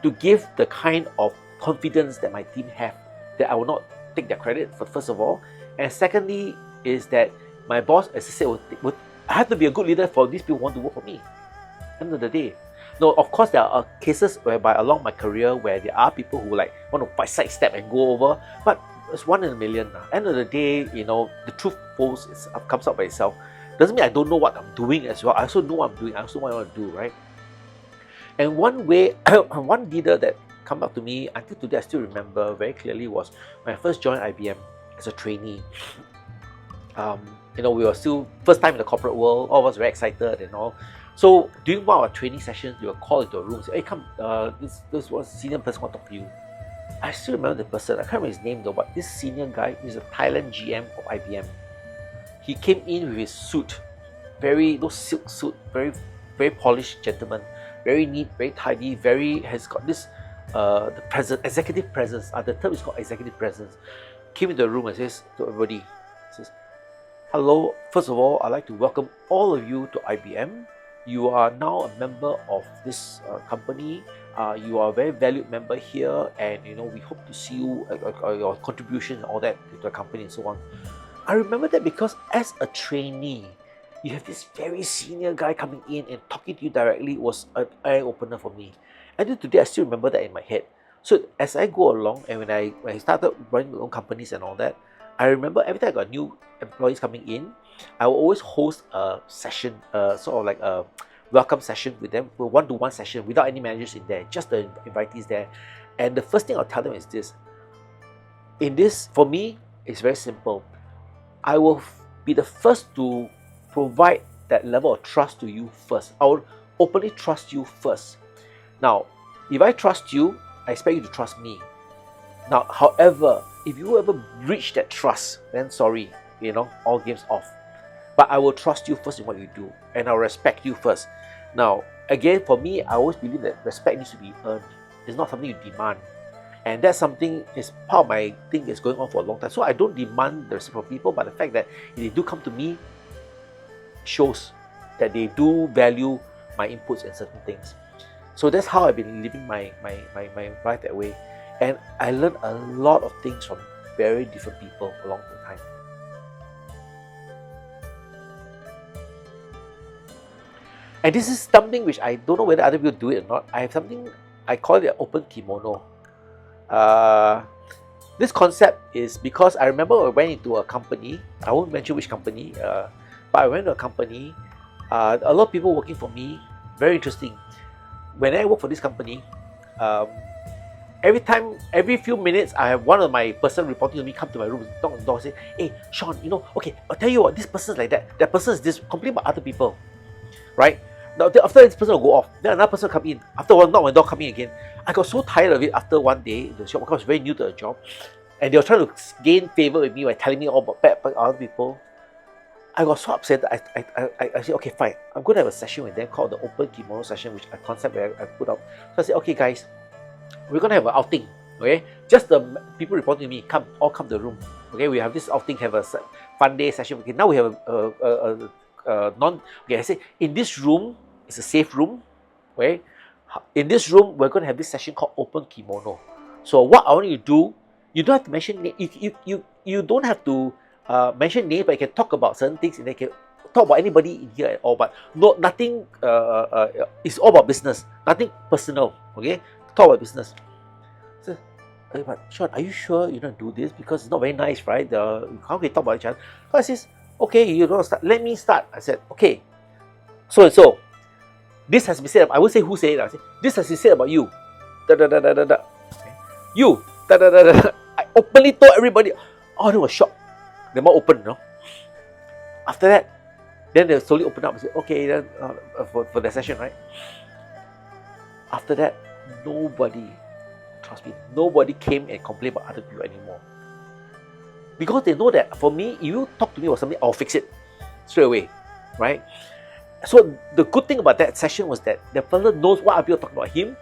[SPEAKER 2] to give the kind of confidence that my team have, that I will not take their credit for, first of all. And secondly is that my boss, as I said, I have to be a good leader for these people who want to work for me. End of the day. No, of course there are cases whereby along my career where there are people who like want to sidestep and go over, but it's 1 in a million. End of the day, the truth comes out by itself. Doesn't mean I don't know what I'm doing as well. I also know what I'm doing. I also know what I want to do, right? And one way, one leader that come up to me until today, I still remember very clearly, was when I first joined IBM as a trainee. We were still first time in the corporate world. All of us very excited and all. So during one of our training sessions, we were called into a room and say, hey, come, this was a senior person want to talk to you. I still remember the person. I can't remember his name though, but this senior guy is a Thailand GM of IBM. He came in with his suit, those silk suit, very, very polished gentleman, very neat, very tidy, has got this the presence, executive presence. The term is called executive presence. Came into the room and says to everybody, says, hello, first of all, I'd like to welcome all of you to IBM. You are now a member of this company. You are a very valued member here, and we hope to see you, your contribution and all that to the company and so on. I remember that because as a trainee, you have this very senior guy coming in and talking to you directly. Was an eye-opener for me. And today I still remember that in my head. So as I go along, and when I started running my own companies and all that, I remember every time I got new employees coming in, I will always host a session, sort of like a welcome session with them, a one-to-one session without any managers in there, just the invitees there. And the first thing I'll tell them is this. For me, it's very simple. I will be the first to provide that level of trust to you first. I will openly trust you first. Now, if I trust you, I expect you to trust me. Now, however, if you ever breach that trust, then sorry, all games off. But I will trust you first in what you do, and I'll respect you first. Now, again, for me, I always believe that respect needs to be earned. It's not something you demand. And that's something, is part of my thing that's going on for a long time. So I don't demand the respect from people, but the fact that if they do come to me shows that they do value my inputs and certain things. So that's how I've been living my life that way. And I learned a lot of things from very different people along the time. And this is something which I don't know whether other people do it or not. I have something, I call it an open kimono. This concept is because I remember I went into a company, I won't mention which company, but I went to a company, a lot of people working for me, very interesting. When I work for this company, every few minutes, I have one of my person reporting to me come to my room, knock on the door, say, hey, Shaun, okay, I'll tell you what, this person's like that, that person is this, complain about other people, right? Now, after this person will go off, then another person will come in. After one, knock on the door, come in again. I got so tired of it after one day, the shop, because I was very new to the job, and they were trying to gain favor with me by telling me all about bad other people. I got so upset that I said, okay, fine, I'm going to have a session with them called the open kimono session, which a concept where I put out. So I said, okay guys, we're going to have an outing, okay? Just the people reporting to me, all come to the room. Okay, we have this outing, have a fun day session. Okay, now we have okay, I say, in this room, it's a safe room, okay? In this room, we're going to have this session called open kimono. So what I want you to do, you don't have to mention name. You don't have to mention name, but you can talk about certain things, and they can talk about anybody in here at all. But nothing. It's all about business, nothing personal. Okay, talk about business. So But Sean, are you sure you don't do this? Because it's not very nice, right? How can we talk about each other? So I says, okay, you don't start. Let me start. I said, okay, so and so. This has been said. I won't say who said it. I say, this has been said about you. Da da da da da da. Okay. You. Da da da da da. I openly told everybody. Oh, they were shocked. They're more open, you know. After that, then they slowly open up and say, okay, then for the session, right? After that, nobody, trust me, nobody came and complained about other people anymore. Because they know that for me, if you talk to me about something, I'll fix it straight away, right? So the good thing about that session was that the fellow knows what other people talk about him.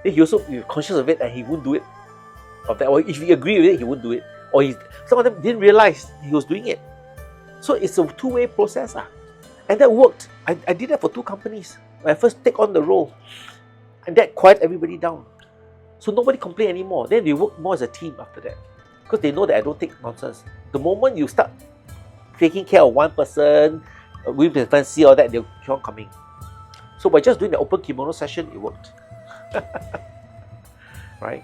[SPEAKER 2] Then he also be conscious of it and he won't do it. Of that, or if he agree with it, he won't do it. Or some of them didn't realize he was doing it. So it's a two-way process. And that worked. I did that for 2 companies. When I first take on the role. And that quieted everybody down. So nobody complained anymore. Then we work more as a team after that. Because they know that I don't take nonsense. The moment you start taking care of one person, with the fancy, all that, they'll keep on coming. So by just doing the open kimono session, it worked. Right?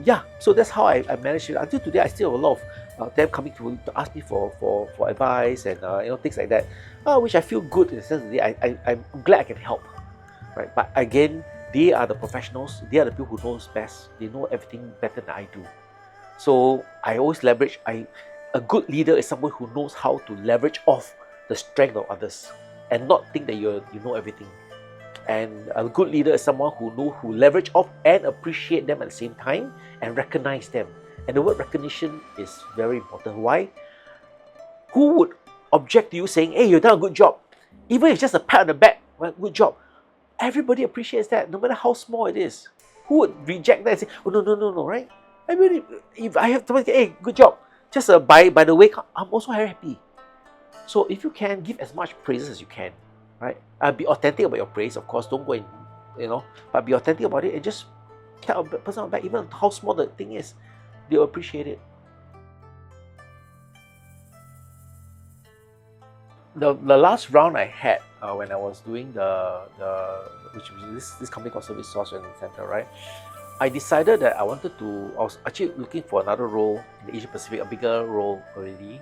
[SPEAKER 2] Yeah, so that's how I managed it. Until today, I still have a lot of them coming to ask me for advice and things like that, which I feel good in the sense that I'm glad I can help. Right? But again, they are the professionals. They are the people who knows best. They know everything better than I do. So I always leverage. A good leader is someone who knows how to leverage off the strength of others and not think that you know everything. And a good leader is someone who leverage off and appreciate them at the same time and recognize them. And the word recognition is very important. Why? Who would object to you saying, hey, you've done a good job? Even if it's just a pat on the back, well, good job. Everybody appreciates that, no matter how small it is. Who would reject that and say, oh, no, right? I mean, if I have to say, hey, good job, just by the way, I'm also very happy. So if you can, give as much praises as you can, right? Be authentic about your praise, of course. Don't go and, but be authentic about it and just tell a person on the back, even how small the thing is, they'll appreciate it. The last round I had when I was doing which was this company called Service Source and Center, right? I decided that I was actually looking for another role in the Asia Pacific, a bigger role already.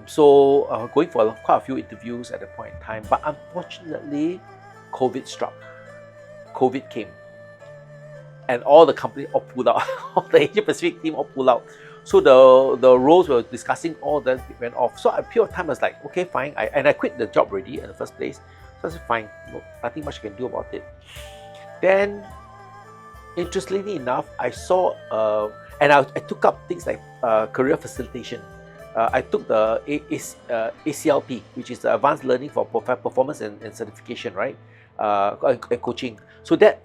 [SPEAKER 2] So going for quite a few interviews at that point in time, but unfortunately, COVID struck. COVID came, and all the companies all pulled out. All the Asia Pacific team all pulled out. So the roles we were discussing, all that went off. So at a period of time, I was like, okay, fine. I quit the job already in the first place. So I said, fine, nothing much I can do about it. Then, interestingly enough, I saw, and I took up things like career facilitation. I took the ACLP, which is the Advanced Learning for Performance and Certification, right? And coaching. So that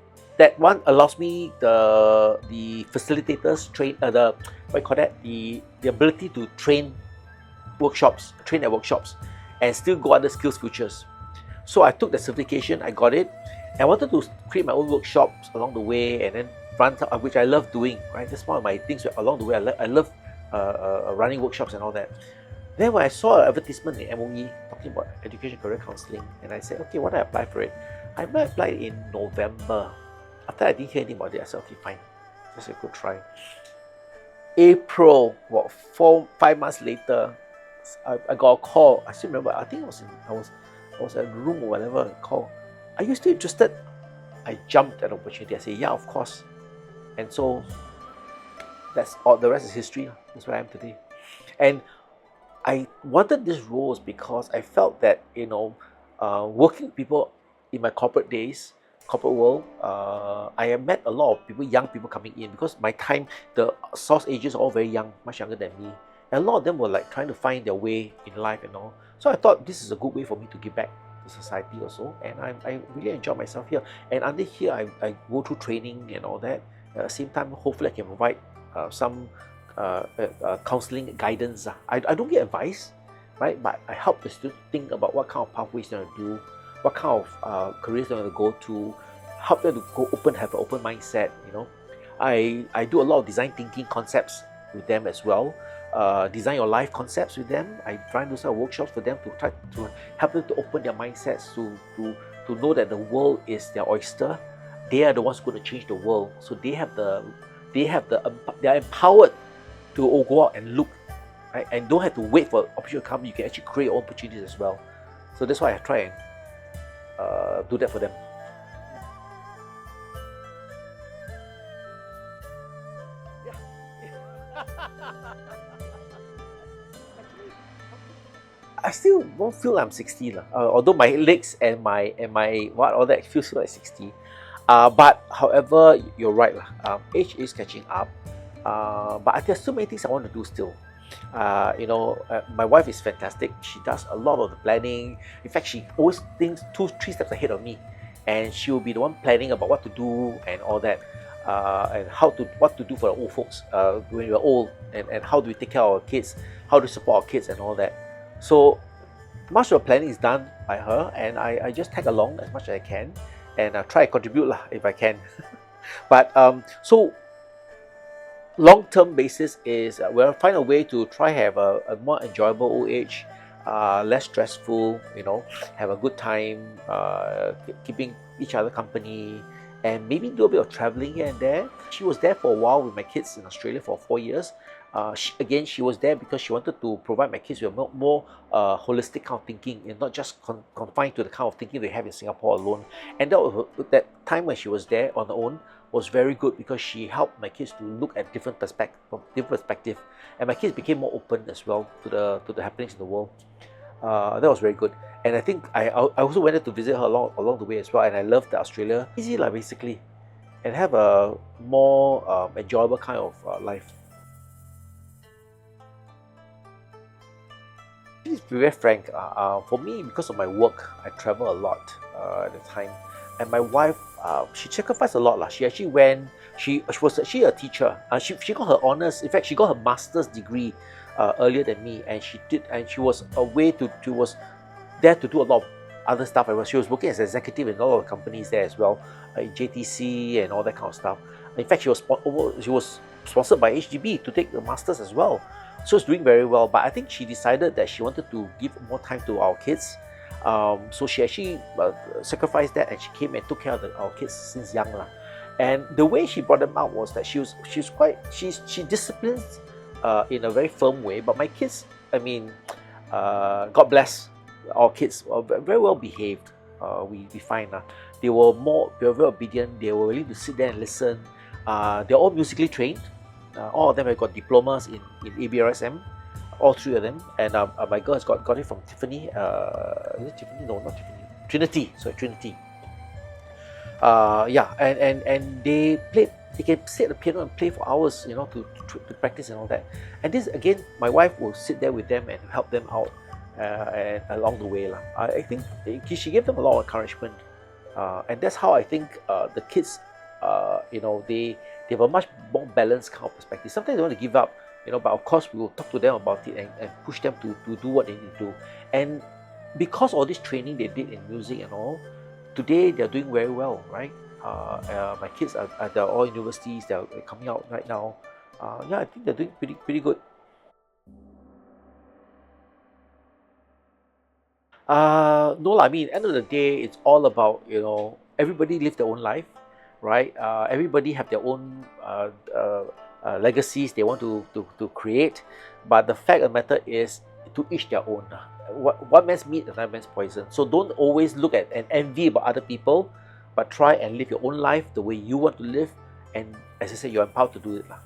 [SPEAKER 2] one allows me the facilitators train the ability to train at workshops, and still go other skills futures. So I took the certification, I got it, and I wanted to create my own workshops along the way, and then run, which I love doing, right? That's one of my things along the way. I love running workshops and all that. Then when I saw an advertisement in MOE talking about education career counselling, and I said, okay, why don't I apply for it? I might apply in November. After I didn't hear anything about it, I said, okay, fine, just a good try. April, 5 months later, I got a call. I still remember. I think I was at a room or whatever. Call. Are you still interested? I jumped at the opportunity. I said, yeah, of course. And so that's all. The rest is history. That's where I am today. And I wanted this role because I felt that working with people in my corporate world, I have met a lot of people, young people coming in, because my time, the source agents are all very young, much younger than me. And a lot of them were like trying to find their way in life and all. So I thought this is a good way for me to give back to society also. And I really enjoy myself here. And under here, I go through training and all that. At the same time, hopefully I can provide some counseling guidance. I don't get advice, right? But I help the students think about what kind of pathways they want to do, what kind of careers they want to go to, help them to have an open mindset. I do a lot of design thinking concepts with them as well. Design your life concepts with them. I try and do some workshops for them to try to help them to open their mindsets to know that the world is their oyster. They are the ones going to change the world. So they have the they are empowered to go out and look, right? And don't have to wait for opportunity to come. You can actually create opportunities as well. So that's why I try and do that for them. I still don't feel I'm 60 lah. Although my legs and my all that feels like 60. But however, you're right lah. Age is catching up. But there's so many things I want to do still. My wife is fantastic. She does a lot of the planning. In fact, she always thinks 2-3 steps ahead of me, and she will be the one planning about what to do and all that, and what to do for the old folks when we're old, and how do we take care of our kids, how to support our kids and all that. So much of the planning is done by her, and I just tag along as much as I can, and I try to contribute lah if I can. But so long-term basis is we'll find a way to try have a more enjoyable old age, less stressful, have a good time, keeping each other company, and maybe do a bit of traveling here and there. She was there for a while with my kids in Australia for 4 years. She was there because she wanted to provide my kids with more holistic kind of thinking, and not just confined to the kind of thinking they have in Singapore alone. And that time when she was there on her own was very good, because she helped my kids to look at different perspective, and my kids became more open as well to the happenings in the world. That was very good, and I think I also went to visit her along the way as well, and I loved Australia. Easy lah, basically, and have a more enjoyable kind of life. To be very frank, for me, because of my work, I travel a lot at the time, and my wife, she sacrificed a lot lah. She actually went. She was actually a teacher. She got her honors. In fact, she got her master's degree earlier than me, and she was there to do a lot of other stuff. She was working as an executive in a lot of companies there as well, JTC and all that kind of stuff. In fact, she was sponsored by HDB to take the masters as well. So it's doing very well, but I think she decided that she wanted to give more time to our kids. So she actually sacrificed that, and she came and took care of our kids since young lah. And the way she brought them out was that she disciplines in a very firm way. But my kids, God bless our kids, very well behaved. We find they were very obedient. They were willing to sit there and listen. They're all musically trained. All of them have got diplomas in ABRSM, all 3 of them, and my girl has got it from Tiffany. Is it Tiffany? No, not Tiffany. Trinity. Sorry, Trinity. And they played. They can sit at the piano and play for hours, to practice and all that. And this again, my wife will sit there with them and help them out and along the way lah. I think she gave them a lot of encouragement, and that's how I think the kids, they have a much more balanced kind of perspective. Sometimes they want to give up, but of course we will talk to them about it and push them to do what they need to do. And because all this training they did in music and all, today they're doing very well, right? My kids they're all universities. They're coming out right now. I think they're doing pretty good. No lah. End of the day, it's all about everybody live their own life, right? Everybody have their own legacies they want to create, but the fact of the matter is, to each their own. One man's meat, another man's poison. So don't always look at and envy about other people, but try and live your own life the way you want to live. And as I said, you're empowered to do it lah.